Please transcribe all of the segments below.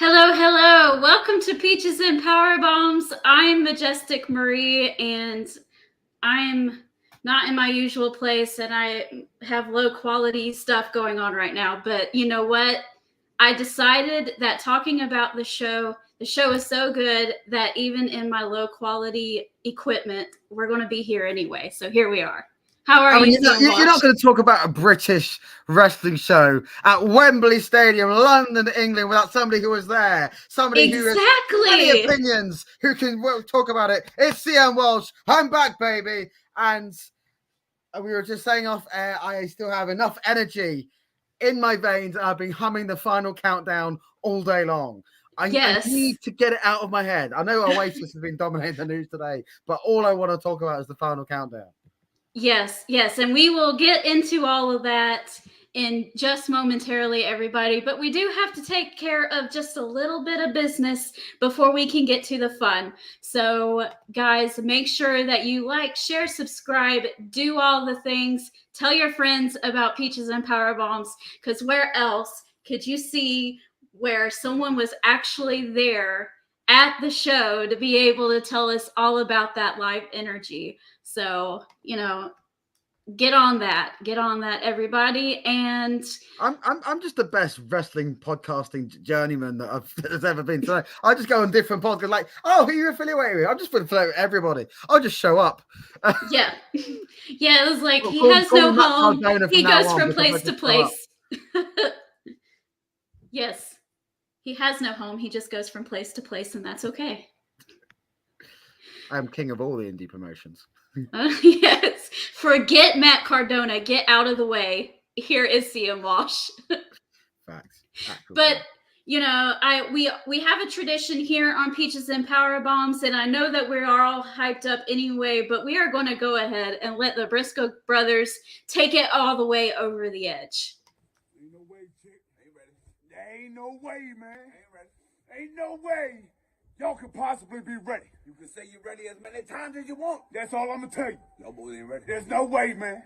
Hello, hello. Welcome to Peaches and Power Bombs. I'm Majestic Marie, and I'm not in my usual place, and I have low quality stuff going on right now. But you know what? I decided that talking about the show is so good that even in my low quality equipment, we're going to be here anyway. So here we are. How are I mean, you, you're not, CM you're Walsh? not going to talk about a British wrestling show at Wembley Stadium, London, England, without somebody who was there, somebody who has many Exactly. opinions, who can talk about it. It's CM Walsh. I'm back, baby. And we were just saying off air, I still have enough energy in my veins. I've been humming the final countdown all day long. I Yes. need to get it out of my head. I know Oasis has been dominating the news today, but all I want to talk about is the final countdown. Yes, yes, and we will get into all of that in just momentarily, everybody. But we do have to take care of just a little bit of business before we can get to the fun. So, guys, make sure that you like, share, subscribe, do all the things. Tell your friends about Peaches and Power Bombs, because where else could you see where someone was actually there at the show to be able to tell us all about that live energy? So, get on that, everybody. And I'm just the best wrestling podcasting journeyman that's ever been. So I just go on different podcasts, like, oh, who are you affiliated with? I'm just going to float with everybody. I'll just show up. yeah, yeah, it was like he Call, has call no me Matt home. Cardona from He now goes on from because I place to just show up. place. Yes, he has no home. He just goes from place to place, and that's okay. I'm king of all the indie promotions. Yes, forget Matt Cardona. Get out of the way. Here is CM Walsh. Facts. Actual But facts. we have a tradition here on Peaches and Power Bombs, and I know that we are all hyped up anyway, but we are going to go ahead and let the Briscoe brothers take it all the way over the edge. Ain't no way, chick. Ain't ready. There ain't no way, man. Ain't ready. Ain't no way y'all could possibly be ready. You can say you're ready as many times as you want. That's all I'm gonna tell you. Y'all boys ain't ready. There's no way, man.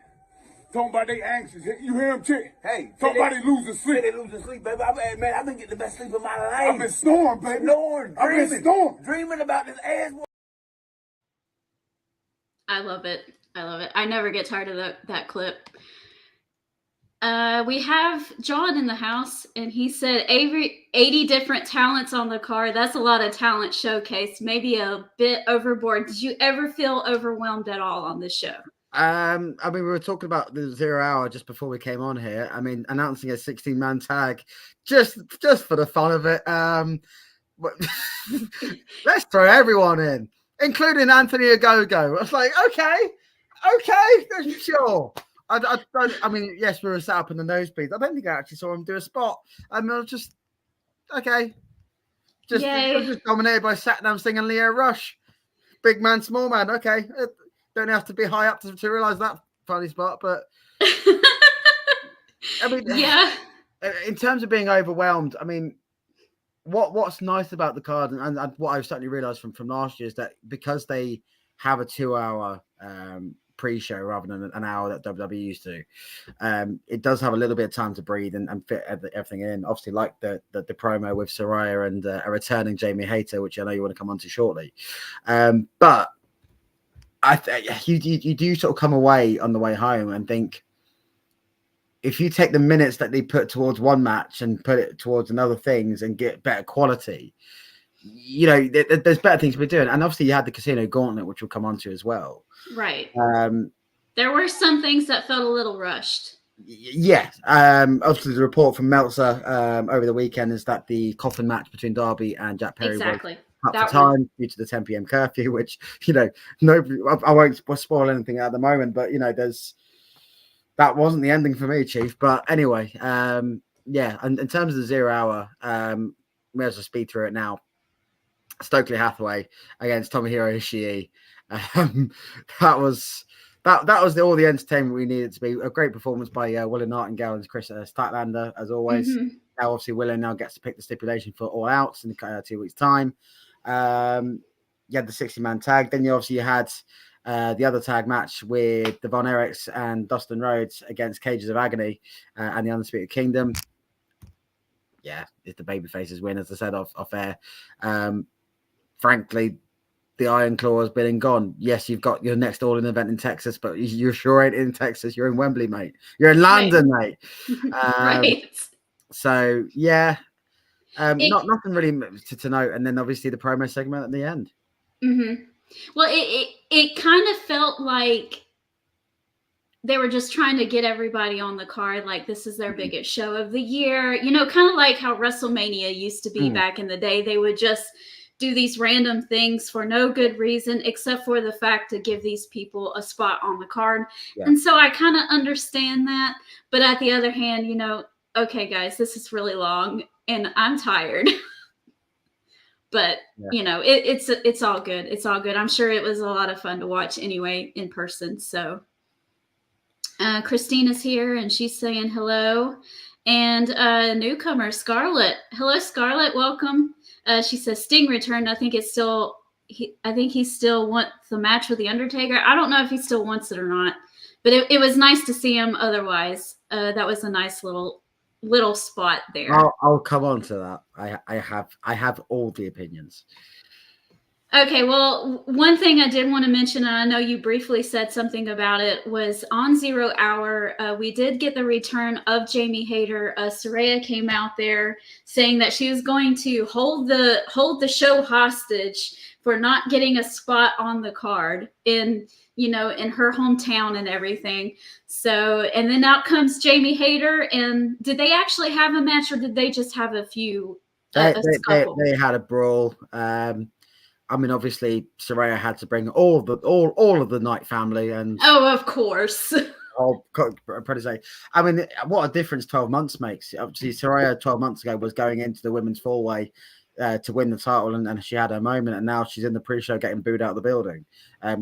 Talking about they anxious. You hear him, chick? Hey, Somebody losing Say sleep. they losing sleep, baby. Man, I've been getting the best sleep of my life. I've been snoring, baby. Snoring, I've been dreaming. snoring. Dreaming about this ass. I love it. I love it. I never get tired of that clip. We have John in the house, and he said 80 different talents on the card. That's a lot of talent showcase. Maybe a bit overboard. Did you ever feel overwhelmed at all on this show? I mean, we were talking about the 0 hour just before we came on here. I mean, announcing a 16-man tag, just for the fun of it. Let's throw everyone in, including Anthony Ogogo. I was like, okay, sure. I don't. I mean, yes, we were sat up in the nosebleeds. I don't think I actually saw him do a spot. I mean, I was just okay. Just dominated by Satnam Singh and Leo Rush. Big man, small man. Okay, don't have to be high up to realize that funny spot. But I mean, Yeah. in terms of being overwhelmed, I mean, what's nice about the card, and what I've certainly realized from last year is that because they have a 2 hour pre-show rather than an hour that WWE used to, it does have a little bit of time to breathe and fit everything in. Obviously, like the promo with Soraya and a returning Jamie Hayter, which I know you want to come on to shortly. But you do sort of come away on the way home and think, if you take the minutes that they put towards one match and put it towards another things and get better quality, you know, there's better things to be doing. And obviously you had the Casino Gauntlet, which we'll come on to as well. Right. There were some things that felt a little rushed. Yeah. Obviously the report from Meltzer over the weekend is that the coffin match between Darby and Jack Perry was up for time due to the 10 p.m. curfew, which, you know, nobody, I won't spoil anything at the moment, but, you know, that wasn't the ending for me, Chief. But anyway, yeah, and in terms of the 0 hour, may as well speed through it now. Stokely Hathaway against Tomohiro Ishii. That was all the entertainment we needed to be. A great performance by Willow Nightingale and Chris Statlander, as always. Mm-hmm. Now, obviously, Willow now gets to pick the stipulation for All Outs in 2 weeks' time. You had the 60-man tag. Then you had the other tag match with the Von Erichs and Dustin Rhodes against Cages of Agony and the Undisputed Kingdom. yeah, it's the babyfaces win, as I said off air. Frankly, the Iron Claw has been and gone. Yes, you've got your next All-In event in Texas, but you sure ain't in Texas. You're in Wembley, mate. You're in London, mate. Right. So yeah, nothing really to note. And then obviously the promo segment at the end. Mm-hmm. Well, it kind of felt like they were just trying to get everybody on the card. Like, this is their biggest show of the year. You know, kind of like how WrestleMania used to be back in the day. They would just do these random things for no good reason, except for the fact to give these people a spot on the card. Yeah. And so I kind of understand that. But at the other hand, you know, okay, guys, this is really long and I'm tired. But, you know, it's all good. It's all good. I'm sure it was a lot of fun to watch anyway in person. So Christina's here and she's saying hello. And newcomer, Scarlett. Hello, Scarlett. Welcome. She says Sting returned. I think he still wants the match with The Undertaker. I don't know if he still wants it or not. But it was nice to see him otherwise. That was a nice little spot there. I'll come on to that. I have all the opinions. Okay, well, one thing I did want to mention, and I know you briefly said something about it, was on 0 Hour, we did get the return of Jamie Hayter. Saraya came out there saying that she was going to hold the show hostage for not getting a spot on the card in her hometown and everything. So, and then out comes Jamie Hayter. And did they actually have a match, or did they just have a few? They had a brawl. I mean, obviously, Saraya had to bring all of the Knight family, and of course. I mean, what a difference 12 months makes. Obviously, Saraya 12 months ago was going into the women's four-way to win the title, and she had her moment, and now she's in the pre-show getting booed out of the building.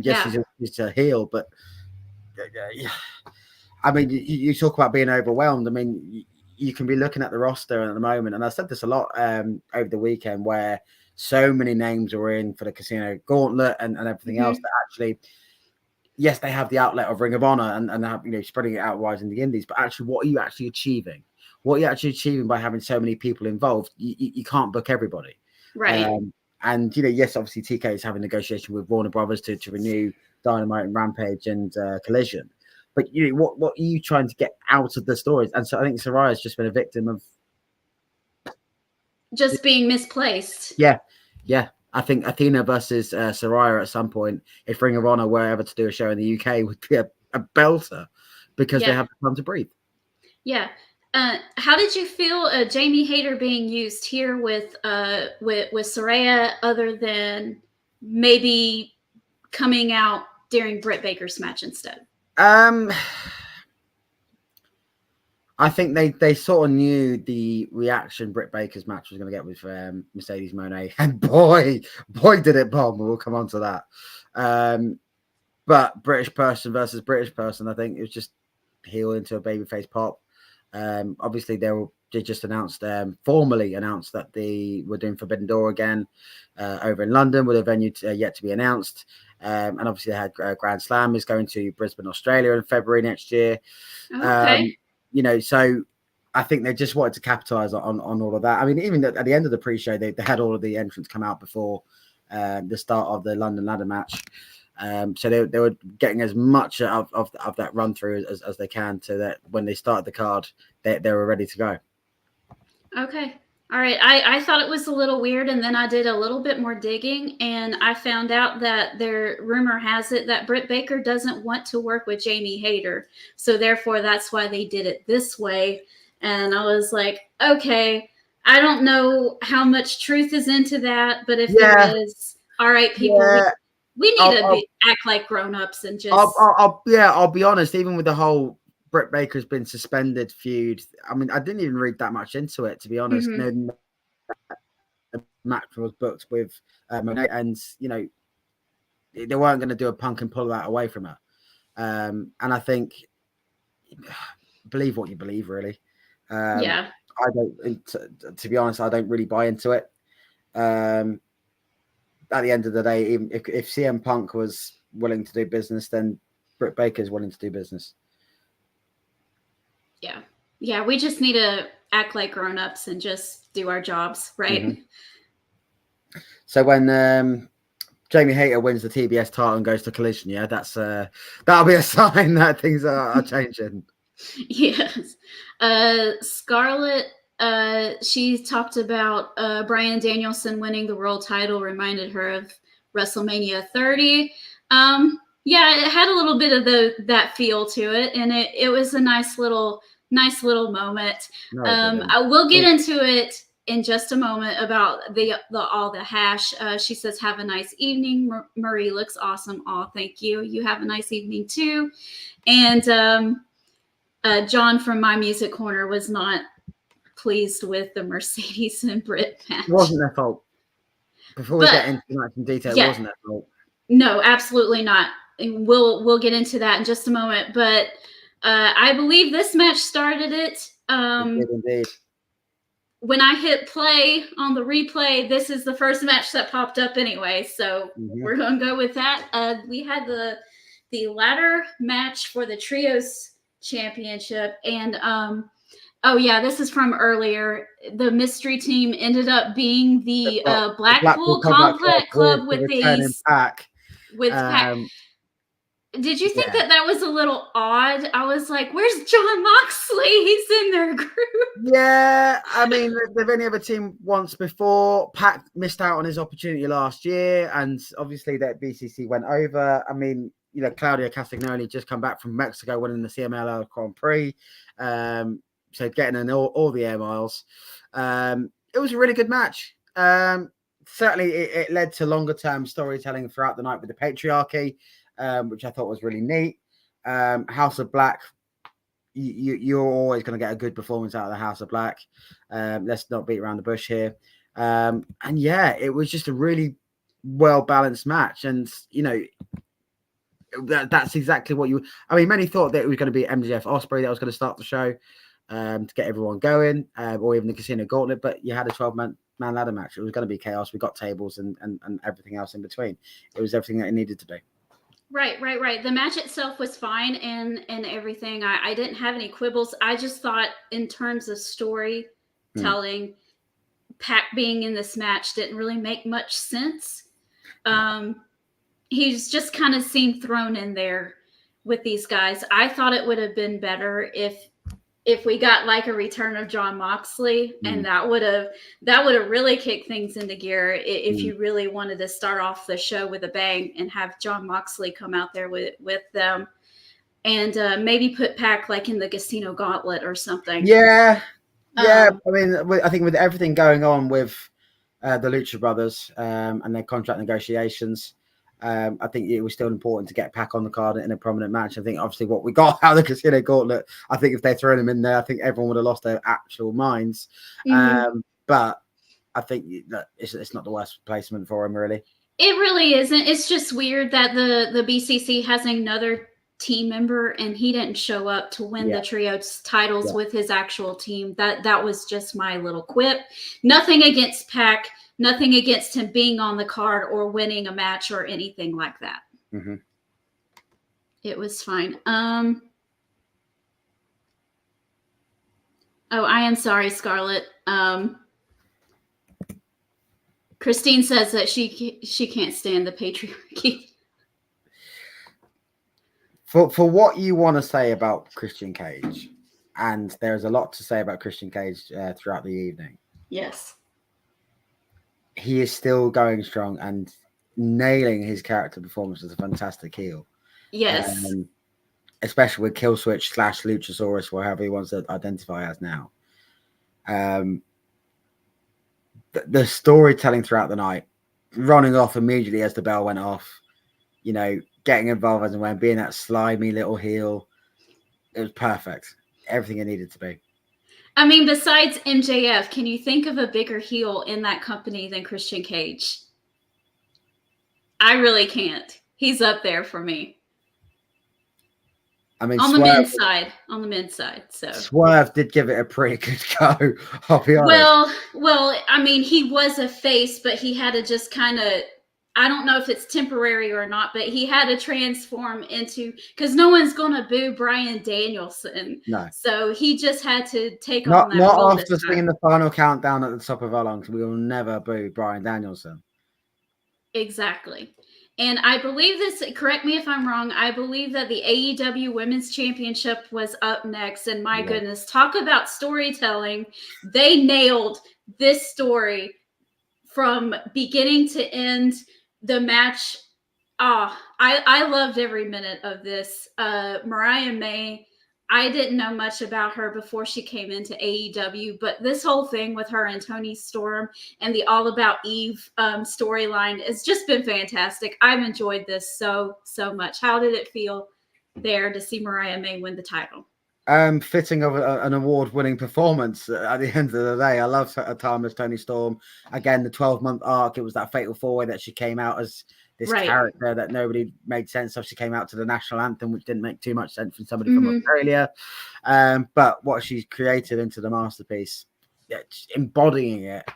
She's a heel, but I mean, you talk about being overwhelmed. I mean, you can be looking at the roster at the moment, and I said this a lot over the weekend, where so many names were in for the Casino Gauntlet and everything else that actually, yes, they have the outlet of Ring of Honor and have, spreading it out wide in the Indies, but actually, what are you actually achieving? What are you actually achieving by having so many people involved? You can't book everybody. Right. And, yes, obviously TK is having negotiation with Warner Brothers to renew Dynamite and Rampage and Collision. But, what are you trying to get out of the stories? And so I think Saraya's just been a victim of just being misplaced. Yeah. I think Athena versus Saraya at some point, if Ring of Honor were ever to do a show in the UK, would be a belter because they have time to breathe. Yeah. How did you feel Jamie Hayter being used here with Saraya, other than maybe coming out during Britt Baker's match instead? I think they sort of knew the reaction Britt Baker's match was going to get with Mercedes Moné, and boy did it bomb. We'll come on to that. But British person versus British person, I think it was just heel into a babyface pop. Obviously, they just announced, formally announced that they were doing Forbidden Door again over in London with a venue yet to be announced. And obviously, they had Grand Slam is going to Brisbane, Australia in February next year. Okay. So I think they just wanted to capitalize on all of that. I mean, even at the end of the pre-show, they had all of the entrants come out before the start of the London ladder match. So they were getting as much of that run through as they can, so that when they started the card, they were ready to go. Okay. All right. I thought it was a little weird, and then I did a little bit more digging, and I found out that rumor has it that Britt Baker doesn't want to work with Jamie Hayter. So therefore, that's why they did it this way. And I was like, okay, I don't know how much truth is into that, but if there is, all right, people, we need to act like grown-ups and just... I'll be honest, even with the whole Britt Baker's been suspended feud, I mean, I didn't even read that much into it, to be honest. Mm-hmm. The match was booked with Monet, and they weren't going to do a punk and pull that away from her. And I think, believe what you believe, really. I don't, to be honest, I don't really buy into it. At the end of the day, even if CM Punk was willing to do business, then Britt Baker's willing to do business. Yeah, we just need to act like grown-ups and just do our jobs, right? Mm-hmm. So when Jamie Hayter wins the TBS title and goes to Collision, yeah, that'll be a sign that things are changing. Yes. Scarlett, she talked about Bryan Danielson winning the world title, reminded her of WrestleMania 30. Yeah, it had a little bit of that feel to it, and it was a nice little moment. No, I will get into it in just a moment about all the hash. She says, "Have a nice evening. Marie looks awesome." Oh, thank you. You have a nice evening too. And John from My Music Corner was not pleased with the Mercedes and Britt match. It wasn't their fault. Before we get into the match in detail, it wasn't their fault. No, absolutely not. We'll get into that in just a moment. But I believe this match started it. It did indeed. When I hit play on the replay, this is the first match that popped up anyway. So we're going to go with that. We had the ladder match for the Trios Championship. And, oh, yeah, this is from earlier. The mystery team ended up being the Blackpool Combat Club with these. Pack. With Pack. Did you think that was a little odd? I was like, where's John Moxley? He's in their group. Yeah, I mean, they've only ever teamed once before. Pac missed out on his opportunity last year, and obviously that BCC went over. I mean, you know, Claudio Castagnoli just come back from Mexico winning the CMLL Grand Prix. So getting in all the air miles. It was a really good match. Certainly it led to longer term storytelling throughout the night with the patriarchy. Which I thought was really neat. House of Black, you're always going to get a good performance out of the House of Black. Let's not beat around the bush here. And yeah, it was just a really well-balanced match. And, you know, that's exactly what I mean, many thought that it was going to be MJF Ospreay that was going to start the show to get everyone going, or even the Casino Gauntlet, but you had a 12-man ladder match. It was going to be chaos. We got tables and everything else in between. It was everything that it needed to be. Right. The match itself was fine and everything. I didn't have any quibbles. I just thought in terms of storytelling, Pac being in this match didn't really make much sense. He's just kind of seemed thrown in there with these guys. I thought it would have been better if we got like a return of John Moxley, and that would have really kicked things into gear if you really wanted to start off the show with a bang and have John Moxley come out there with them, and maybe put Pac like in the Casino Gauntlet or something. Yeah. I mean, I think with everything going on with the Lucha Brothers and their contract negotiations, I think it was still important to get Pac on the card in a prominent match. I think obviously what we got out of the Casino Gauntlet, I think if they thrown him in there, I think everyone would have lost their actual minds. But I think that it's not the worst placement for him, really. It really isn't. It's just weird that the BCC has another team member and he didn't show up to win the trios titles with his actual team. That was just my little quip. Nothing against Pac. Nothing against him being on the card or winning a match or anything like that. It was fine. Oh, I am sorry, Scarlett. Christine says that she can't stand the patriarchy. For what you want to say about Christian Cage, and there's a lot to say about Christian Cage throughout the evening. Yes. He is still going strong and nailing his character performance as a fantastic heel. Yes. Especially with Killswitch / Luchasaurus, whatever he wants to identify as now. The storytelling throughout the night, running off immediately as the bell went off, you know, getting involved as and when, being that slimy little heel, it was perfect. Everything it needed to be. I mean, besides MJF, can you think of a bigger heel in that company than Christian Cage? I really can't. He's up there for me. I mean, on the men's side. So Swerve did give it a pretty good go. I'll be honest. Well, I mean, he was a face, but he had to just kind of I don't know if it's temporary or not, but he had to transform into, because no one's going to boo Bryan Danielson. No. So he just had to take on that not role after this singing time. the final countdown at the top of our lungs. We will never boo Bryan Danielson. Exactly. And I believe this, correct me if I'm wrong, I believe that the AEW Women's Championship was up next. And my goodness, talk about storytelling. They nailed this story from beginning to end. The match, I loved every minute of this. Mariah May, I didn't know much about her before she came into AEW, but this whole thing with her and Toni Storm and the All About Eve storyline has just been fantastic. I've enjoyed this so much. How did it feel there to see Mariah May win the title? Fitting of an award-winning performance at the end of the day. I love her time as Toni Storm. Again, the 12-month arc, it was that fatal four-way that she came out as this character that nobody made sense of. She came out to the national anthem, which didn't make too much sense from somebody from Australia. But what she's created into the masterpiece, embodying it,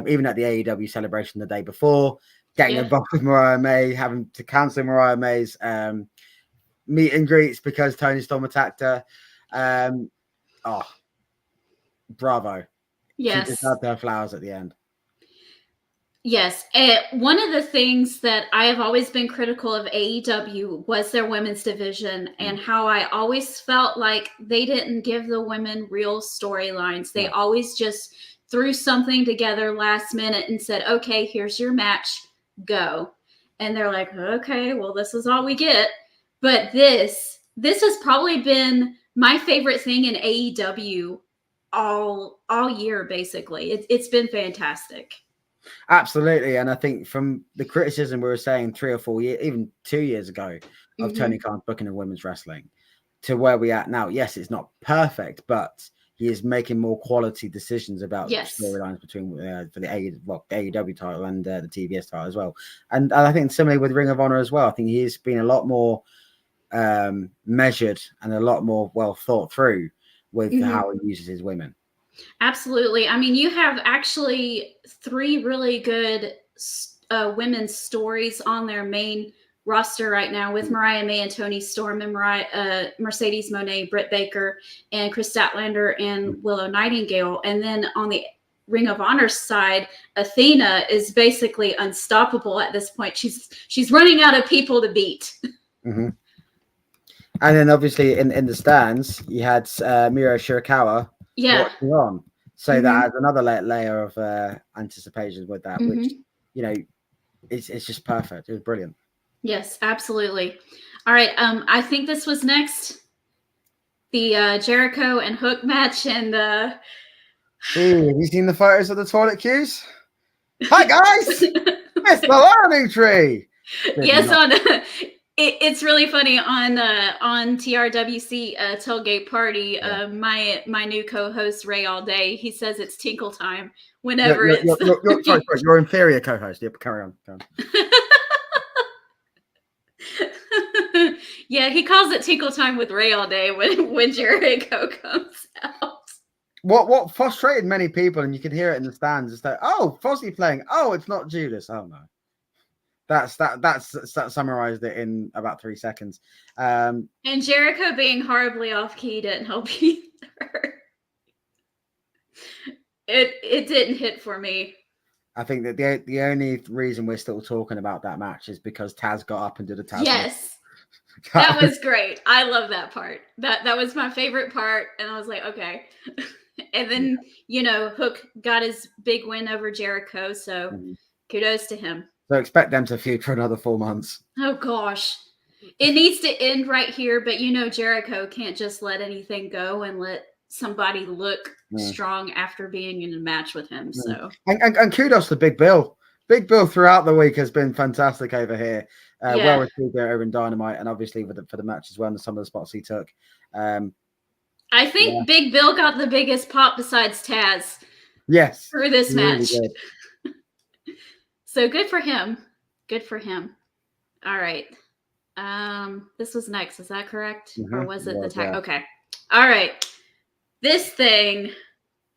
even at the AEW celebration the day before, getting involved with Mariah May, having to cancel Mariah May's meet and greets because Toni Storm attacked her. Bravo. Yes. She deserved her flowers at the end. Yes. One of the things that I have always been critical of AEW was their women's division and how I always felt like they didn't give the women real storylines. They always just threw something together last minute and said, okay, here's your match, go. And they're like, okay, well, this is all we get. But this has probably been my favorite thing in AEW all year, basically. It's been fantastic. Absolutely. And I think from the criticism we were saying 3 or 4 years, even 2 years ago, of Tony Khan's booking of women's wrestling to where we're at now, yes, it's not perfect, but he is making more quality decisions about storylines between for the AEW title and the TBS title as well. And I think similarly with Ring of Honor as well. I think he's been a lot more measured and a lot more well thought through with how he uses his women. Absolutely. I mean, you have actually 3 really good women's stories on their main roster right now with Mariah May and Toni Storm and Mercedes Moné, Britt Baker, and Chris Statlander and Willow Nightingale. And then on the Ring of Honor side, Athena is basically unstoppable at this point. She's running out of people to beat. And then obviously in the stands, you had Miro Shirakawa watching on. So that adds another layer of anticipation with that, which, you know, it's just perfect. It was brilliant. Yes, absolutely. All right. I think this was next. The Jericho and Hook match. And have you seen the photos of the toilet queues? Hi, guys! It's the learning tree! Yes, it's really funny on TRWC tailgate party. My new co-host Ray All Day, he says it's tinkle time whenever sorry, your inferior co-host. Yep, carry on. Yeah, he calls it tinkle time with Ray All Day when Jericho comes out. What frustrated many people, and you can hear it in the stands, is that Fozzy playing. Oh, it's not Judas. Oh no. That's summarized it in about 3 seconds. And Jericho being horribly off key didn't help either. It didn't hit for me. I think that the only reason we're still talking about that match is because Taz got up and did a Taz. Yes. That was great. I love that part. That was my favorite part. And I was like, okay. And then, Hook got his big win over Jericho. So kudos to him. So expect them to feud for another 4 months. Oh, gosh. It needs to end right here. But, Jericho can't just let anything go and let somebody look strong after being in a match with him. So and kudos to Big Bill. Big Bill throughout the week has been fantastic over here. Well received over in Dynamite, and obviously for the match as well, and some of the spots he took. I think Big Bill got the biggest pop besides Taz. Yes, for this match. Really So good for him. Good for him. All right. This was next. Is that correct? Or was it the tag? Yeah. Okay. All right. This thing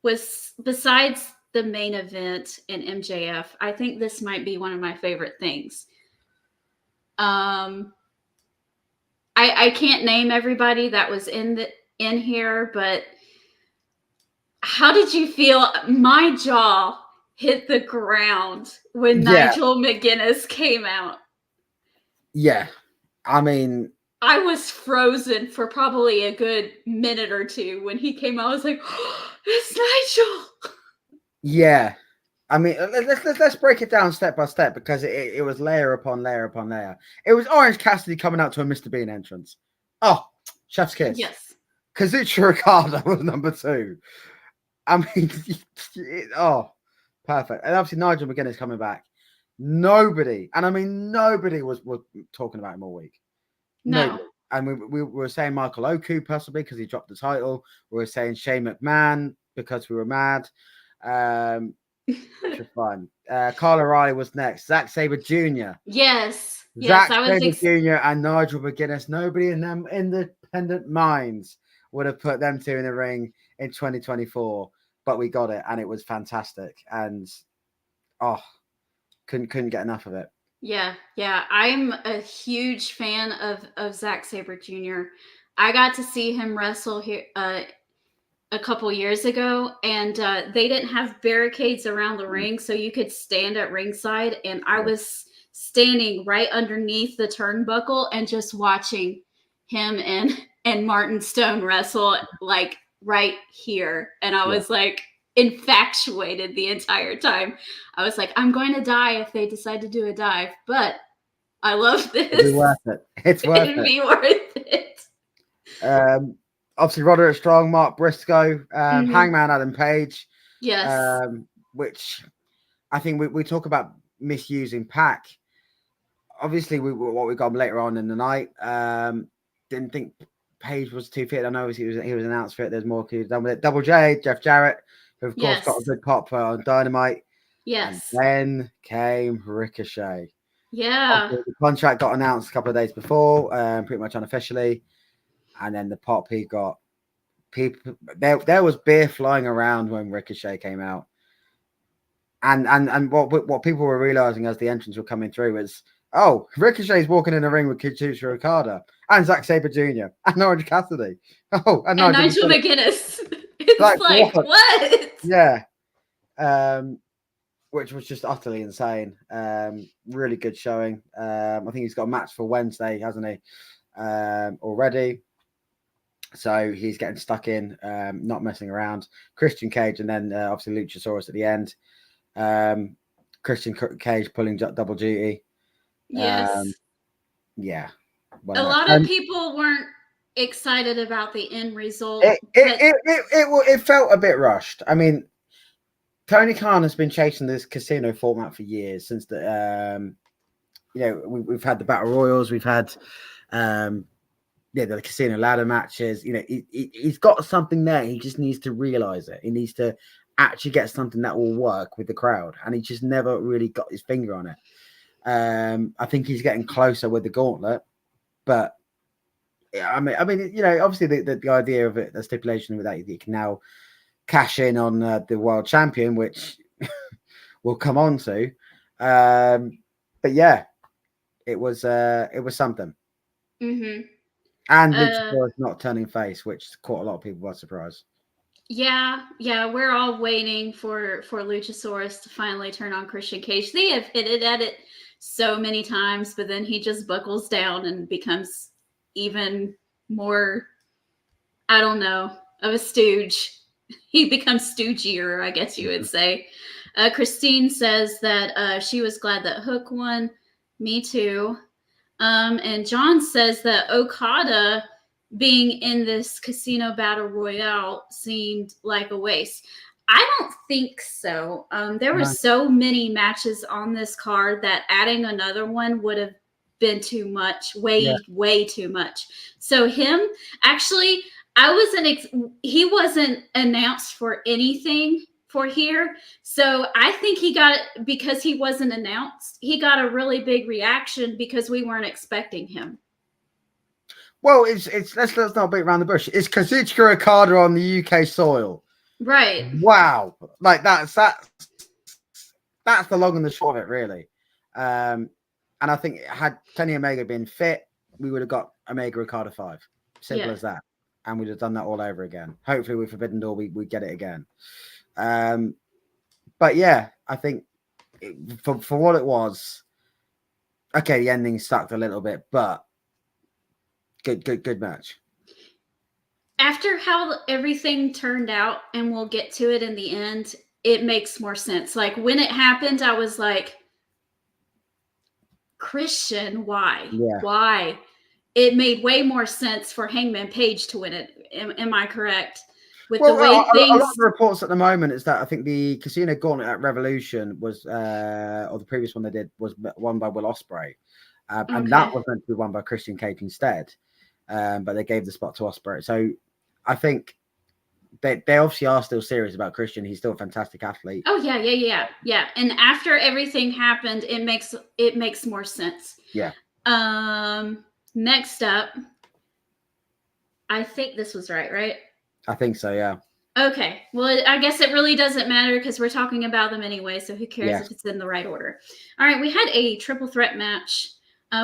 was, besides the main event in MJF, I think this might be one of my favorite things. I can't name everybody that was in here, but how did you feel? My jaw hit the ground when Nigel McGuinness came out. Yeah. I mean, I was frozen for probably a good minute or two when he came out. I was like, oh, it's Nigel. Yeah. I mean, let's break it down step by step, because it was layer upon layer upon layer. It was Orange Cassidy coming out to a Mr. Bean entrance. Oh, chef's kiss. Yes. Kazuchika Okada was number 2. I mean, perfect. And obviously Nigel McGuinness coming back. Nobody was talking about him all week. No. Nobody. And we were saying Michael Oku possibly because he dropped the title. We were saying Shane McMahon because we were mad. Which was fun. Kyle O'Reilly was next. Zack Sabre Jr. Yes. Zack Sabre Jr. and Nigel McGuinness. Nobody in them independent minds would have put them 2 in the ring in 2024, but we got it, and it was fantastic. And couldn't get enough of it. Yeah. I'm a huge fan of Zack Sabre Jr. I got to see him wrestle here a couple years ago, and they didn't have barricades around the ring, so you could stand at ringside, and I was standing right underneath the turnbuckle and just watching him and Martin Stone wrestle, like right here, and I was like infatuated the entire time. I was like, I'm going to die if they decide to do a dive, but I love this. It'd be worth it. It's worth It'd be worth it. Obviously, Roderick Strong, Mark Briscoe, Hangman Adam Page. Yes. Which I think we talk about misusing Pac. Obviously, what we got later on in the night. Didn't think Page was too fit. I know he was announced for it. There's more to be done with it. Double J, Jeff Jarrett, who of course got a good pop on Dynamite. Yes. And then came Ricochet. Yeah. The contract got announced a couple of days before, pretty much unofficially. And then the pop he got, people there was beer flying around when Ricochet came out. And what people were realizing as the entrants were coming through was, oh, Ricochet's walking in the ring with Kazuchika Okada and Zack Sabre Jr. and Orange Cassidy. Oh, and Nigel McGuinness. It's like what? Yeah. Which was just utterly insane. Really good showing. I think he's got a match for Wednesday, hasn't he? Already. So he's getting stuck in, not messing around. Christian Cage, and then obviously Luchasaurus at the end. Christian Cage pulling double duty. Yes. Yeah. A lot of people weren't excited about the end result. It felt a bit rushed. I mean, Tony Khan has been chasing this casino format for years, since the we've had the battle royals, we've had the casino ladder matches. He's got something there. He just needs to realize it. He needs to actually get something that will work with the crowd, and he just never really got his finger on it. I think he's getting closer with the gauntlet, but I mean, obviously the idea of it, the stipulation with that, you can now cash in on the world champion, which we'll come on to. But yeah, it was something. Mm-hmm. And Luchasaurus not turning face, which caught a lot of people by surprise. Yeah, we're all waiting for Luchasaurus to finally turn on Christian Cage. They have hinted at it so many times, but then he just buckles down and becomes even more, I don't know, of a stooge. He becomes stoogier, I guess you would say. Christine says that she was glad that Hook won. Me too. And John says that Okada being in this casino battle royale seemed like a waste. I don't think so. There were so many matches on this card that adding another one would have been too much, way too much. So him, actually, he wasn't announced for anything for here. So I think he got it because he wasn't announced. He got a really big reaction because we weren't expecting him. Well, let's not beat around the bush. It's Kazuchika Okada on the UK soil. Right. Wow. Like that's the long and the short of it, really. And I think had Kenny Omega been fit, we would have got Omega Okada 5. Simple as that. And we'd have done that all over again. Hopefully with Forbidden Door, we get it again. But yeah, I think for what it was, okay, the ending sucked a little bit, but good match. After how everything turned out, and we'll get to it in the end, it makes more sense. Like when it happened, I was like, Christian, why? Yeah. Why? It made way more sense for Hangman Page to win it. Am I correct? With the way things. A lot of the reports at the moment is that I think the Casino Gauntlet at Revolution was, or the previous one they did was won by Will Ospreay, and that was meant to be won by Christian Cage instead, but they gave the spot to Ospreay. So I think they obviously are still serious about Christian. He's still a fantastic athlete. Oh yeah. And after everything happened, it makes more sense. Yeah. Next up, I think this was right? I think so, yeah. Okay. Well, I guess it really doesn't matter because we're talking about them anyway, so who cares if it's in the right order. All right, we had a triple threat match.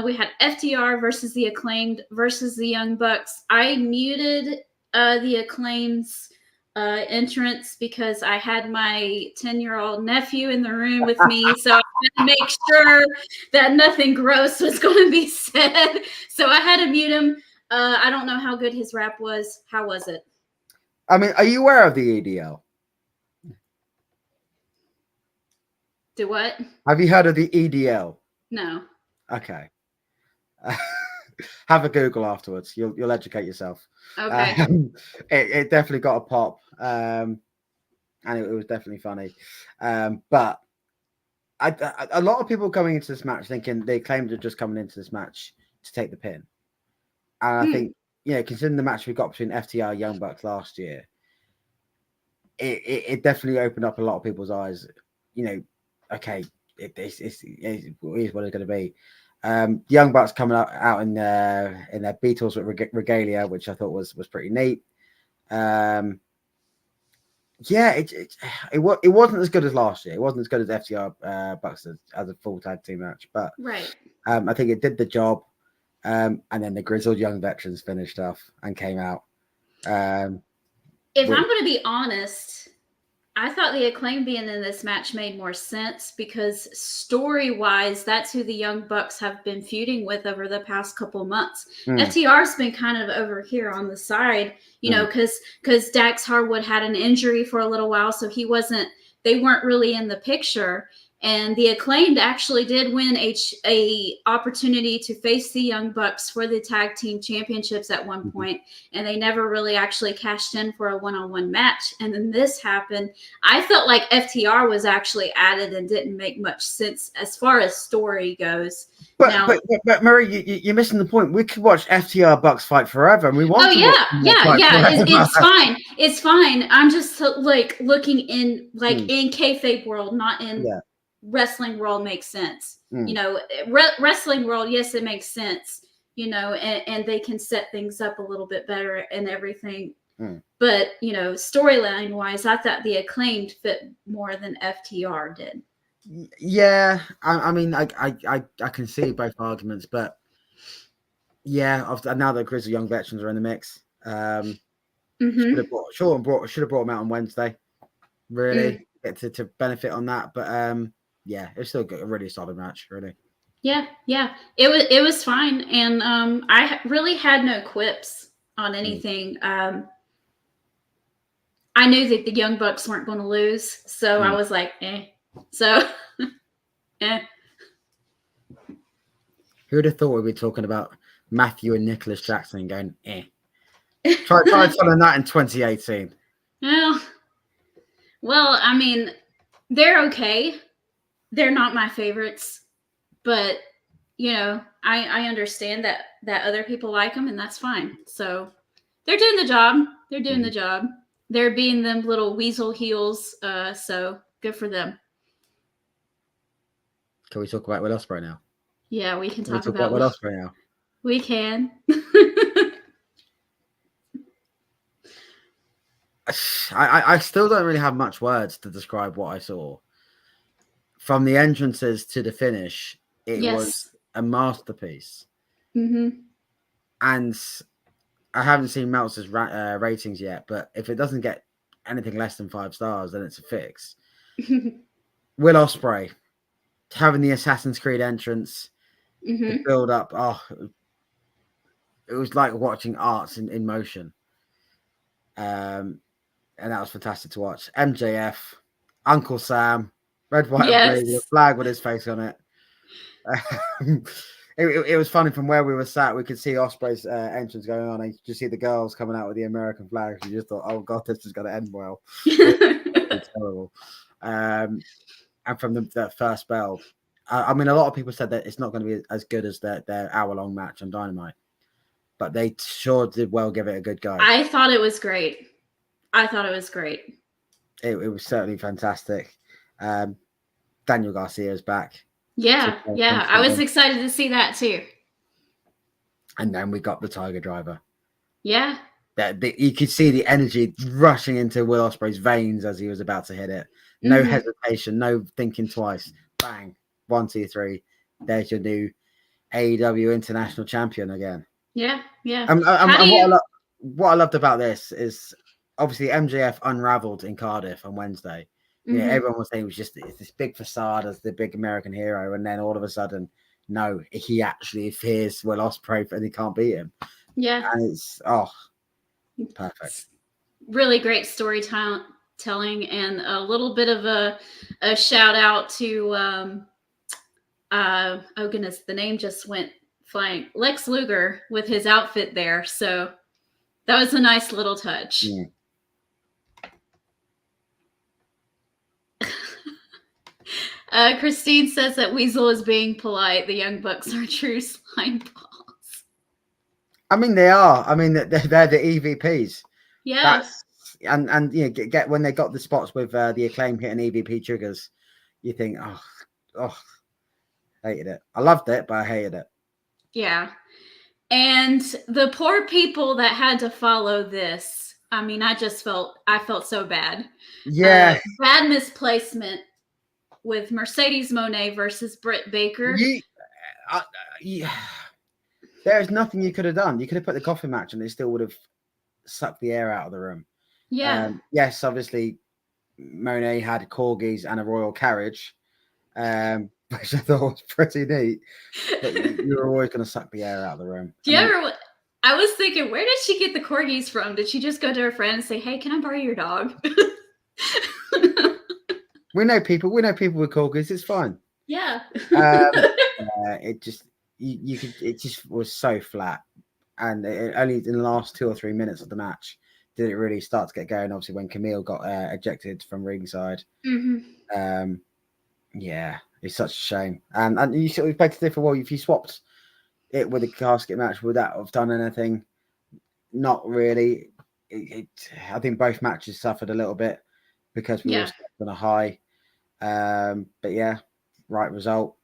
We had FTR versus the Acclaimed versus the Young Bucks. I muted the Acclaimed's entrance because I had my 10-year-old nephew in the room with me, so I had to make sure that nothing gross was going to be said. So I had to mute him. I don't know how good his rap was. How was it? I mean, are you aware of the EDL? Do what? Have you heard of the EDL? No. Okay. Have a Google afterwards. You'll educate yourself. Okay. It definitely got a pop, and it was definitely funny. But a lot of people coming into this match thinking they claimed they're just coming into this match to take the pin, and I think considering the match we got between FTR and Young Bucks last year, it definitely opened up a lot of people's eyes. Okay, it is what it's going to be. The Young Bucks coming out in their Beatles with regalia, which I thought was pretty neat. It wasn't as good as last year. It wasn't as good as FTR Bucks as a full tag team match, but right. I think it did the job. And then the grizzled young veterans finished off and came out. If I'm going to be honest, I thought the Acclaim being in this match made more sense because story-wise, that's who the Young Bucks have been feuding with over the past couple months. FTR's been kind of over here on the side, because Dax Harwood had an injury for a little while, so they weren't really in the picture. And the Acclaimed actually did win a opportunity to face the Young Bucks for the tag team championships at one point, and they never really actually cashed in for a one-on-one match. And then this happened. I felt like FTR was actually added and didn't make much sense as far as story goes. But Murray, you're missing the point. We could watch FTR Bucks fight forever, and we want. It's fine. It's fine. I'm just like looking in in kayfabe world, not in. Yeah. Wrestling world makes sense. Wrestling world, yes, it makes sense, and they can set things up a little bit better and everything. But, storyline wise, I thought the Acclaimed fit more than FTR did. Yeah. I mean, I can see both arguments, but yeah, now that Grizzly Young Veterans are in the mix, should have brought them out on Wednesday, really, to benefit on that. But, yeah, it's still a really solid match, really. Yeah. It was fine, and I really had no quips on anything. I knew that the Young Bucks weren't going to lose, so I was like, eh. So, eh. Who would have thought we'd be talking about Matthew and Nicholas Jackson going, eh? Try telling that in 2018. Well, I mean, they're okay. They're not my favorites, but I understand that other people like them, and that's fine. So they're doing the job. They're being them little weasel heels. So good for them. Can we talk about Will Ospreay now? Yeah, we can talk about Will Ospreay now. We can. I still don't really have much words to describe what I saw. From the entrances to the finish, it was a masterpiece. Mm-hmm. And I haven't seen Meltzer's ratings yet, but if it doesn't get anything less than 5 stars, then it's a fix. Will Ospreay having the Assassin's Creed entrance, the build up. Oh, it was like watching arts in motion. And that was fantastic to watch. MJF, Uncle Sam, red, white, and blue, with a flag with his face on it. It was funny from where we were sat. We could see Ospreay's entrance going on, and you just see the girls coming out with the American flags. You just thought, "Oh God, this is going to end well." It's terrible. And from that first bell, I mean, a lot of people said that it's not going to be as good as their hour-long match on Dynamite, but they sure did well give it a good go. I thought it was great. It was certainly fantastic. Daniel Garcia is back. Yeah. I was excited to see that too. And then we got the Tiger Driver. Yeah. You could see the energy rushing into Will Ospreay's veins as he was about to hit it. No hesitation, no thinking twice. Bang. 1, 2, 3. There's your new AEW International Champion again. Yeah. What I loved about this is obviously MJF unraveled in Cardiff on Wednesday. Yeah, everyone was saying it was just this big facade as the big American hero, and then all of a sudden, no, he actually fears Will Ospreay and he can't beat him. Yeah, and it's perfect. Really great storytelling, and a little bit of a shout out to oh goodness, the name just went flying. Lex Luger with his outfit there, so that was a nice little touch. Yeah. Christine says that Weasel is being polite. The Young Bucks are true slime balls. I mean, they are. I mean, they're the EVPs. Yeah. And you know, get when they got the spots with the Acclaim hitting EVP triggers, you think, oh, hated it. I loved it, but I hated it. Yeah. And the poor people that had to follow this. I mean, I felt so bad. Yeah. Bad misplacement with Mercedes Moné versus Britt Baker. There's nothing you could have done. You could have put the coffin match and it still would have sucked the air out of the room. Yeah. Yes, obviously, Moné had corgis and a royal carriage, which I thought was pretty neat. But you were always going to suck the air out of the room. I was thinking, where did she get the corgis from? Did she just go to her friend and say, "Hey, can I borrow your dog?" We know people with corgis. It's fine. Yeah. It just it just was so flat, and only in the last 2 or 3 minutes of the match did it really start to get going. Obviously, when Camille got ejected from ringside. Yeah, it's such a shame. And you sort of beg to differ. Well, if you swapped it with a casket match, would that have done anything? Not really. I think both matches suffered a little bit because we were on a high. But yeah, right result.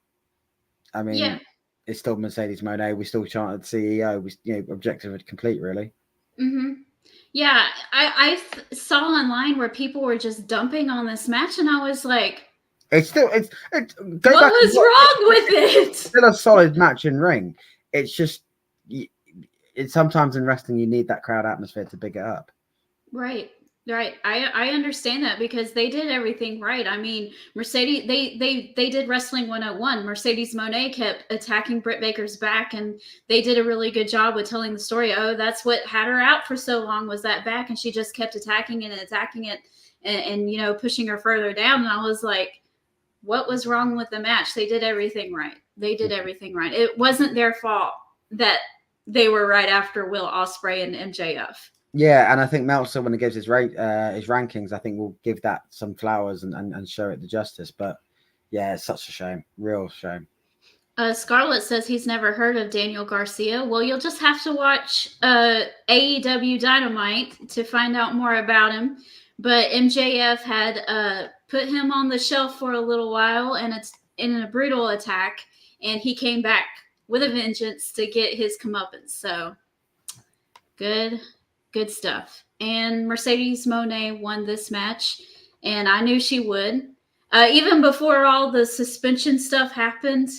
I mean, it's still Mercedes Moné. We still chanted CEO. Objective and complete, really. Yeah, I saw online where people were just dumping on this match, and I was like, what was wrong with it? It's still a solid match in ring. It's just, it's sometimes in wrestling you need that crowd atmosphere to big it up. Right. I understand that because they did everything right. I mean, Mercedes, they did Wrestling 101. Mercedes Moné kept attacking Britt Baker's back, and they did a really good job with telling the story. Oh, that's what had her out for so long, was that back, and she just kept attacking it and pushing her further down. And I was like, what was wrong with the match? They did everything right. It wasn't their fault that they were right after Will Ospreay and MJF. Yeah, and I think Meltzer, when he gives his rankings, I think will give that some flowers and show it the justice. But yeah, it's such a shame, real shame. Scarlett says he's never heard of Daniel Garcia. Well, you'll just have to watch AEW Dynamite to find out more about him. But MJF had put him on the shelf for a little while, and it's in a brutal attack, and he came back with a vengeance to get his comeuppance. So good Good stuff. And Mercedes Moné won this match, and I knew she would. Even before all the suspension stuff happened,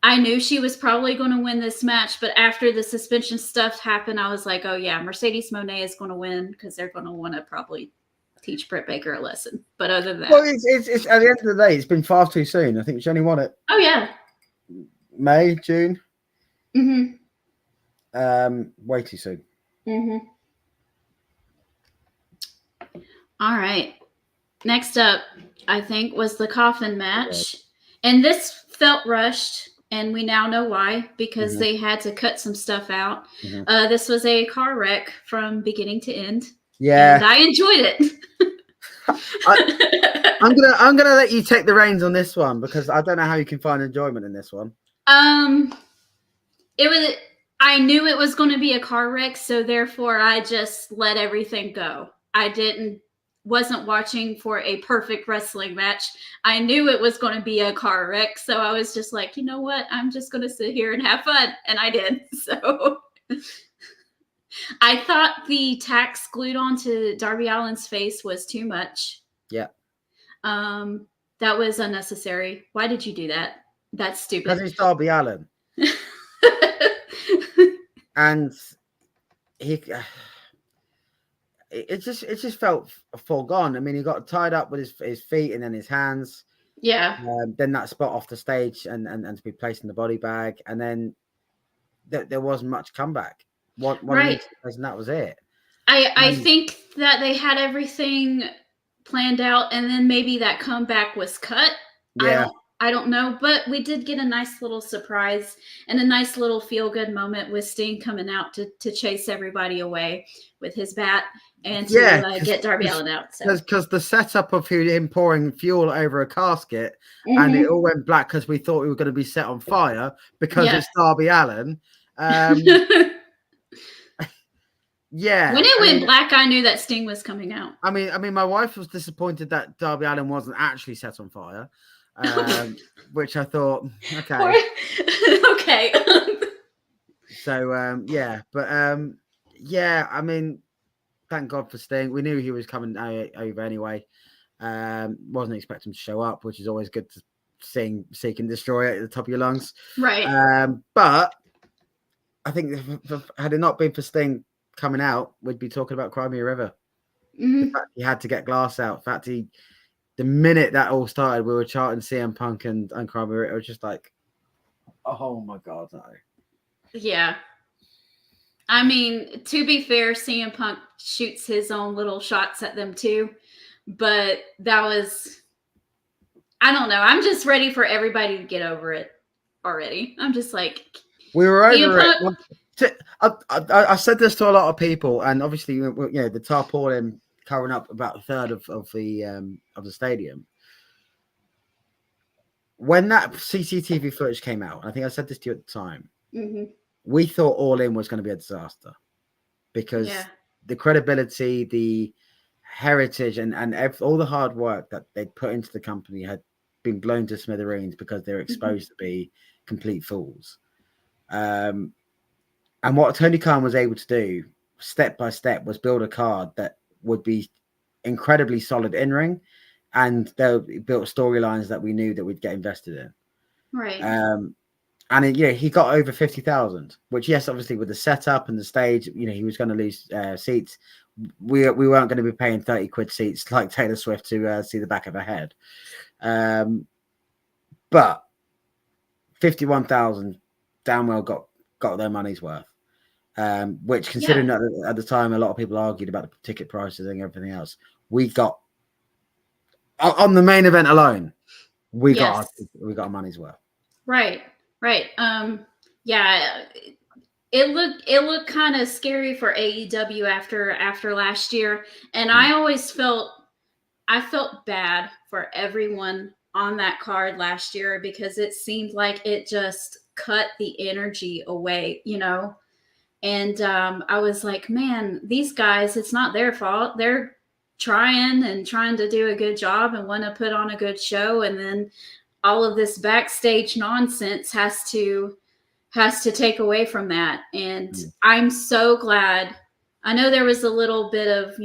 I knew she was probably going to win this match. But after the suspension stuff happened, I was like, oh, yeah, Mercedes Moné is going to win because they're going to want to probably teach Britt Baker a lesson. But other than that. Well, it's at the end of the day, it's been far too soon. I think she only won it. Oh, yeah. May, June. Mm-hmm. Way too soon. Mm-hmm. All right. Next up, I think, was the coffin match. And this felt rushed, and we now know why, because they had to cut some stuff out. This was a car wreck from beginning to end. Yeah. And I enjoyed it. I'm gonna let you take the reins on this one because I don't know how you can find enjoyment in this one. I knew it was going to be a car wreck, so therefore I just let everything go. I wasn't watching for a perfect wrestling match. I knew it was going to be a car wreck, so I was just like, you know what? I'm just going to sit here and have fun, and I did. So I thought the tacks glued onto Darby Allin's face was too much. Yeah. That was unnecessary. Why did you do that? That's stupid. Because it's Darby Allin. And it just felt foregone. I mean, he got tied up with his feet and then his hands. Yeah. Then that spot off the stage and to be placed in the body bag, and then there wasn't much comeback. One right. And that was it. I think that they had everything planned out, and then maybe that comeback was cut. Yeah. I don't know, but we did get a nice little surprise and a nice little feel-good moment with Sting coming out to chase everybody away with his bat and to get Darby Allin out. Because the setup of him pouring fuel over a casket and it all went black because we thought we were going to be set on fire because it's Darby Allin. Yeah. When it went black, I knew that Sting was coming out. I mean, my wife was disappointed that Darby Allin wasn't actually set on fire. Which I thought, okay. Okay. So, yeah, I mean, thank God for Sting. We knew he was coming over anyway. Wasn't expecting him to show up, which is always good to sing, seek and destroy at the top of your lungs. Right. But I think had it not been for Sting coming out, we'd be talking about Crimea River. The fact he had to get glass out. In fact, the minute that all started, we were charting CM Punk and Crimea River. It was just like, oh my God, no. Yeah. I mean, to be fair, CM Punk shoots his own little shots at them too. But that was, I don't know. I'm just ready for everybody to get over it already. I'm just like, we were over it. I said this to a lot of people, and obviously, the tarpaulin covering up about a third of the stadium. When that CCTV footage came out, I think I said this to you at the time, we thought All In was going to be a disaster because the credibility, the heritage, and all the hard work that they'd put into the company had been blown to smithereens because they were exposed to be complete fools. And what Tony Khan was able to do, step by step, was build a card that would be incredibly solid in ring, and they built storylines that we knew that we'd get invested in. Right. And he got over 50,000, which, yes, obviously with the setup and the stage, he was going to lose seats. We weren't going to be paying 30 quid seats like Taylor Swift to see the back of her head. But 51,000 damn well got their money's worth. Which, considering that at the time a lot of people argued about the ticket prices and everything else, we got on the main event alone, we got our money's worth. Right. It looked kind of scary for AEW after last year, and I always felt bad for everyone on that card last year because it seemed like it just cut the energy away, And I was like, man, these guys, it's not their fault. They're trying to do a good job and want to put on a good show. And then all of this backstage nonsense has to take away from that. And I'm so glad I know there was a little bit of,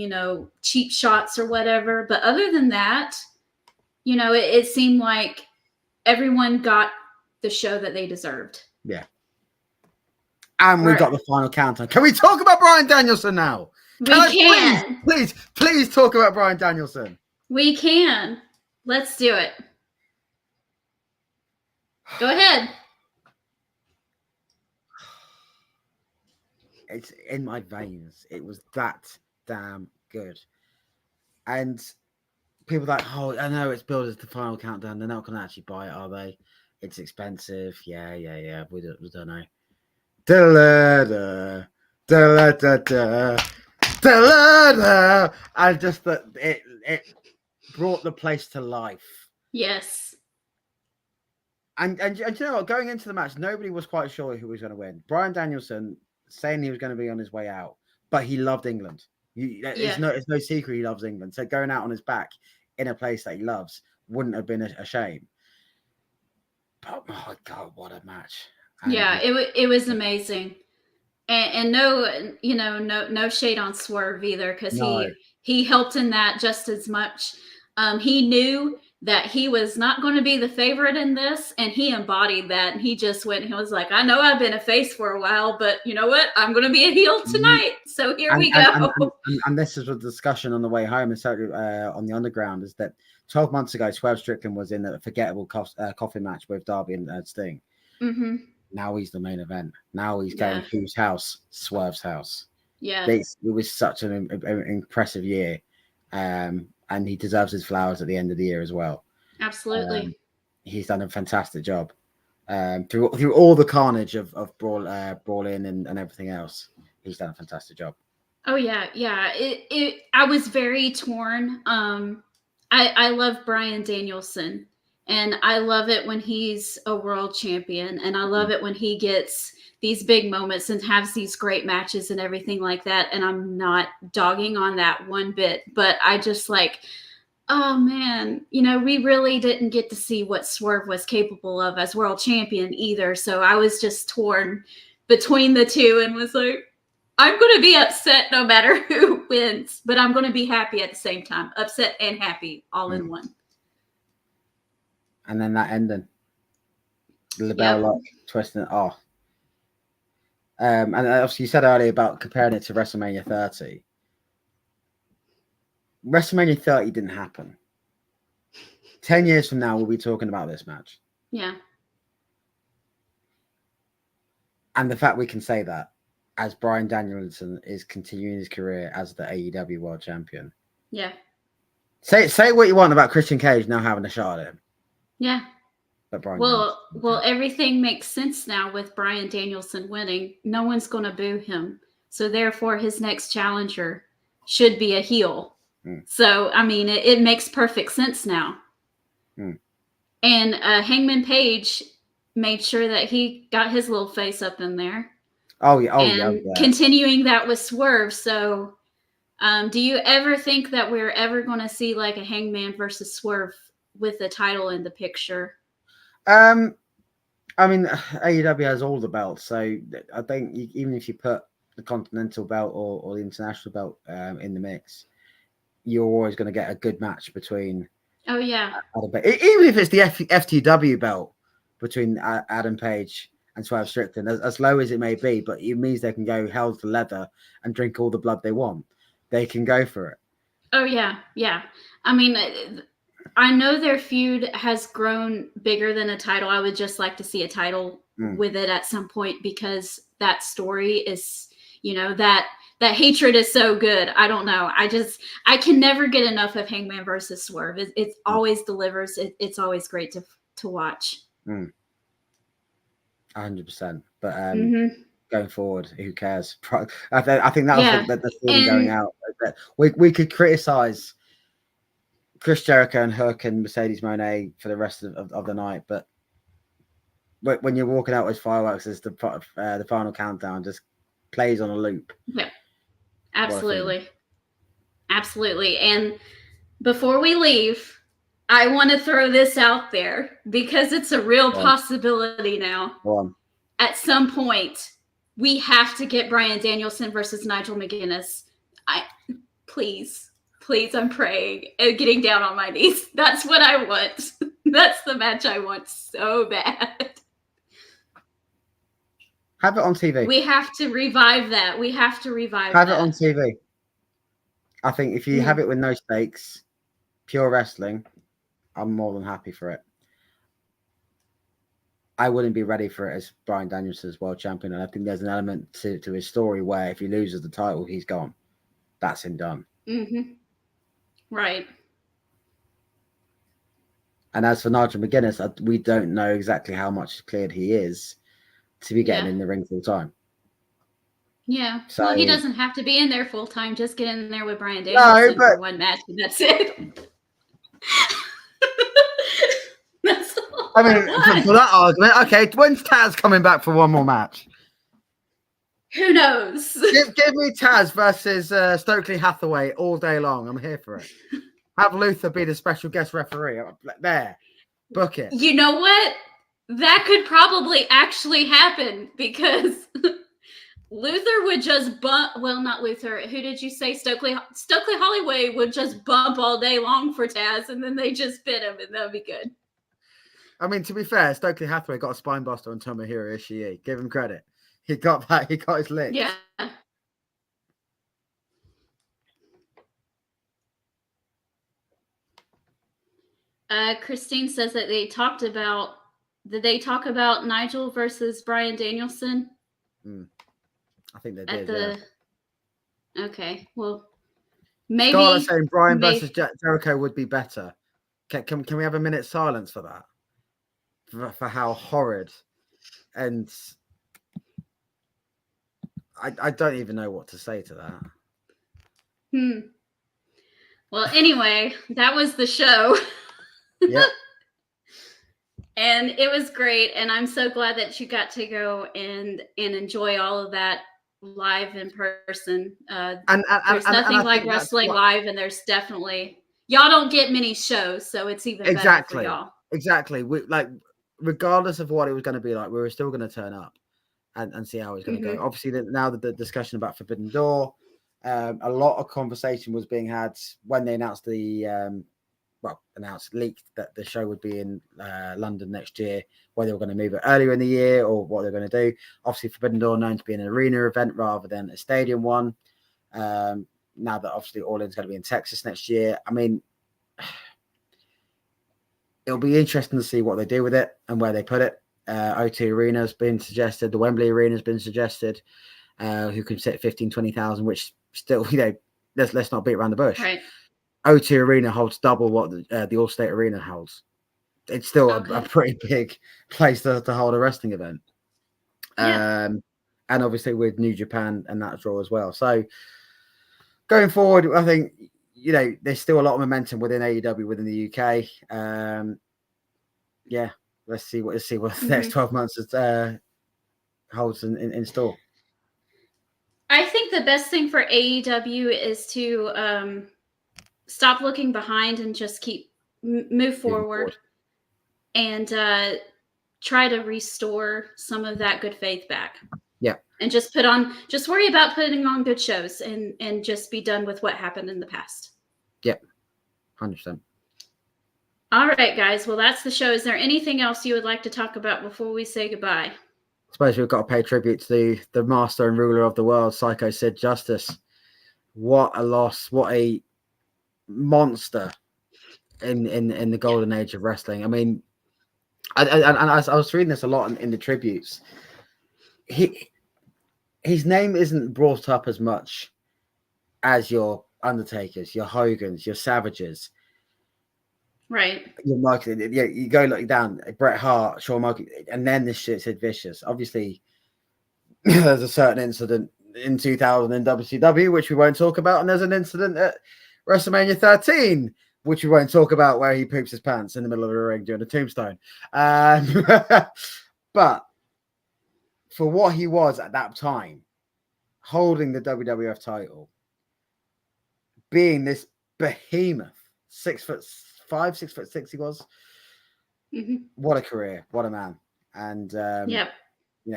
cheap shots or whatever, but other than that, it seemed like everyone got the show that they deserved. Yeah. And we got the final countdown. Can we talk about Bryan Danielson now? We can. Please talk about Bryan Danielson. We can. Let's do it. Go ahead. It's in my veins. It was that damn good. And people are like, oh, I know it's billed as the final countdown. They're not going to actually buy it, are they? It's expensive. Yeah. We don't know. Da-la-da, da-la-da-da, da-la-da. And just that it brought the place to life. Yes. And you know what? Going into the match, nobody was quite sure who was going to win. Bryan Danielson saying he was going to be on his way out, but he loved England. It's no secret he loves England. So going out on his back in a place that he loves wouldn't have been a shame. But oh my God, what a match! And it was amazing, and no shade on Swerve either, because he helped in that just as much. He knew that he was not going to be the favorite in this, and he embodied that. And he just went. He was like, "I know I've been a face for a while, but you know what? I'm going to be a heel tonight." So here we go. And this is a discussion on the way home, and certainly on the Underground, is that 12 months ago, Swerve Strickland was in a forgettable coffin match with Darby and Sting. Mm-hmm. Now he's the main event. Now he's going whose house? Swerve's house. Yeah. It was such an impressive year. And he deserves his flowers at the end of the year as well. Absolutely. He's done a fantastic job. Through all the carnage of Brawl In and everything else, he's done a fantastic job. Oh yeah. I was very torn. I love Bryan Danielson. And I love it when he's a world champion. And I love it when he gets these big moments and has these great matches and everything like that. And I'm not dogging on that one bit. But I just oh, man, we really didn't get to see what Swerve was capable of as world champion either. So I was just torn between the two and was like, I'm going to be upset no matter who wins. But I'm going to be happy at the same time. Upset and happy all in one. And then that ending, the bell lock, twisting it off. And obviously you said earlier about comparing it to WrestleMania 30. WrestleMania 30 didn't happen. 10 years from now, we'll be talking about this match. Yeah. And the fact we can say that as Bryan Danielson is continuing his career as the AEW World Champion. Yeah. Say what you want about Christian Cage now having a shot at him. Yeah. But Bryan well, everything makes sense now with Bryan Danielson winning. No one's going to boo him. So therefore, his next challenger should be a heel. So, I mean, it makes perfect sense now. And Hangman Page made sure that he got his little face up in there. Continuing that with Swerve. So, do you ever think that we're ever going to see like a Hangman versus Swerve with the title in the picture? I mean, AEW has all the belts, so I think even if you put the Continental belt or the International belt in the mix, you're always going to get a good match between. Oh yeah. Even if it's the FTW belt between Adam Page and Swerve Strickland, as low as it may be, but it means they can go hell to leather and drink all the blood they want. They can go for it. Oh yeah. I mean, I know their feud has grown bigger than a title. I would just like to see a title with it at some point, because that story is, that hatred is so good. I don't know. I can never get enough of Hangman versus Swerve. It always delivers. It's always great to watch. 100%. But going forward, who cares? I think that was the thing going out. We could criticize Chris Jericho and Hook and Mercedes Moné for the rest of the night, but when you're walking out with fireworks as the final countdown just plays on a loop. Yeah, absolutely. And before we leave, I want to throw this out there because it's a real possibility now. Go on. At some point, we have to get Bryan Danielson versus Nigel McGuinness. Please, I'm praying and getting down on my knees. That's what I want. That's the match I want so bad. Have it on TV. We have to revive that. Have it on TV. I think if you have it with no stakes, pure wrestling, I'm more than happy for it. I wouldn't be ready for it as Bryan Danielson's world champion. And I think there's an element to his story where if he loses the title, he's gone. That's him done. Mm-hmm. Right. And as for Nigel McGuinness, we don't know exactly how much cleared he is to be getting in the ring full time. Yeah. So, well, he doesn't have to be in there full time. Just get in there with Bryan Danielson for one match, and that's it. That's all I mean, for that argument, okay, when's Taz coming back for one more match? Who knows? Give me Taz versus Stokely Hathaway all day long. I'm here for it. Have Luther be the special guest referee. There. Book it. You know what? That could probably actually happen because Luther would just bump. Well, not Luther. Who did you say? Stokely Holloway would just bump all day long for Taz, and then they just pin him, and that'd be good. I mean, to be fair, Stokely Hathaway got a spine buster on Tomohiro Ishii. Give him credit. He got that. He got his lick. Yeah. Christine says that they talked about. Did they talk about Nigel versus Bryan Danielson? I think they did. Okay. Well, maybe. Scarlett's saying Bryan versus Jericho would be better. Can we have a minute's silence for that? For how horrid, and I don't even know what to say to that. Well, anyway, that was the show. Yep. And it was great, and I'm so glad that you got to go and enjoy all of that live in person. There's nothing like wrestling live, and there's definitely y'all don't get many shows, so it's even better for y'all. Exactly. Regardless of what it was going to be like, we were still going to turn up and see how it was going to go. Obviously, now the discussion about Forbidden Door, a lot of conversation was being had when they announced leaked that the show would be in London next year, whether they were going to move it earlier in the year or what they're going to do. Obviously, Forbidden Door known to be an arena event rather than a stadium one. Now that obviously All In's going to be in Texas next year, I mean, it'll be interesting to see what they do with it and where they put it. O2 Arena has been suggested. The Wembley Arena has been suggested. Who can sit 15, 20,000, which still, let's not beat around the bush. Right. O2 Arena holds double what the Allstate Arena holds. It's still a pretty big place to hold a wrestling event. Yeah. And obviously with New Japan and that draw as well. So going forward, I think, there's still a lot of momentum within AEW within the UK. Let's see what the next 12 months holds in store. I think the best thing for AEW is to stop looking behind and just keep move forward and try to restore some of that good faith back. Yeah. And just worry about putting on good shows and just be done with what happened in the past. Yep. 100%. All right, guys. Well, that's the show. Is there anything else you would like to talk about before we say goodbye? I suppose we've got to pay tribute to the master and ruler of the world, Psycho Sid Justice. What a loss. What a monster in the golden age of wrestling. I mean, I was reading this a lot in the tributes. His name isn't brought up as much as your Undertakers, your Hogans, your Savages. Right. Your Michael, you go look down, Bret Hart, Shawn Michaels, and then this shit Sid Vicious. Obviously, there's a certain incident in 2000 in WCW, which we won't talk about, and there's an incident at WrestleMania 13, which we won't talk about, where he poops his pants in the middle of the ring during a tombstone. But for what he was at that time, holding the WWF title, being this behemoth, 6'5", 6'6" he was. Mm-hmm. What a career! What a man! And yep.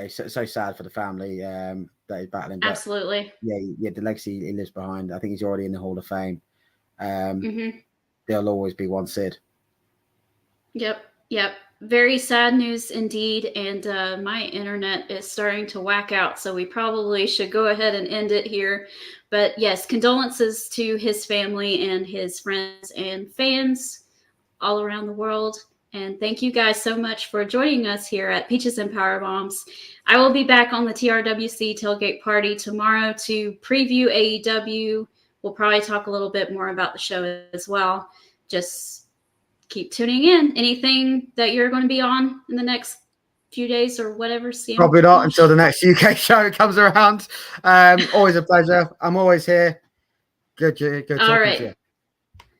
so sad for the family that he's battling. But absolutely. Yeah, the legacy he lives behind. I think he's already in the Hall of Fame. Mm-hmm. There'll always be one Sid. Yep. Very sad news indeed. And my internet is starting to whack out, so we probably should go ahead and end it here. But yes, condolences to his family and his friends and fans all around the world. And thank you guys so much for joining us here at Peaches and Power Bombs. I will be back on the TRWC tailgate party tomorrow to preview AEW. We'll probably talk a little bit more about the show as well. Just keep tuning in. Anything that you're going to be on in the next few days or whatever? Probably not until the next UK show comes around. Always a pleasure. I'm always here. Good talking to you.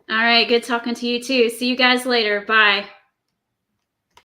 All right. Good talking to you too. See you guys later. Bye.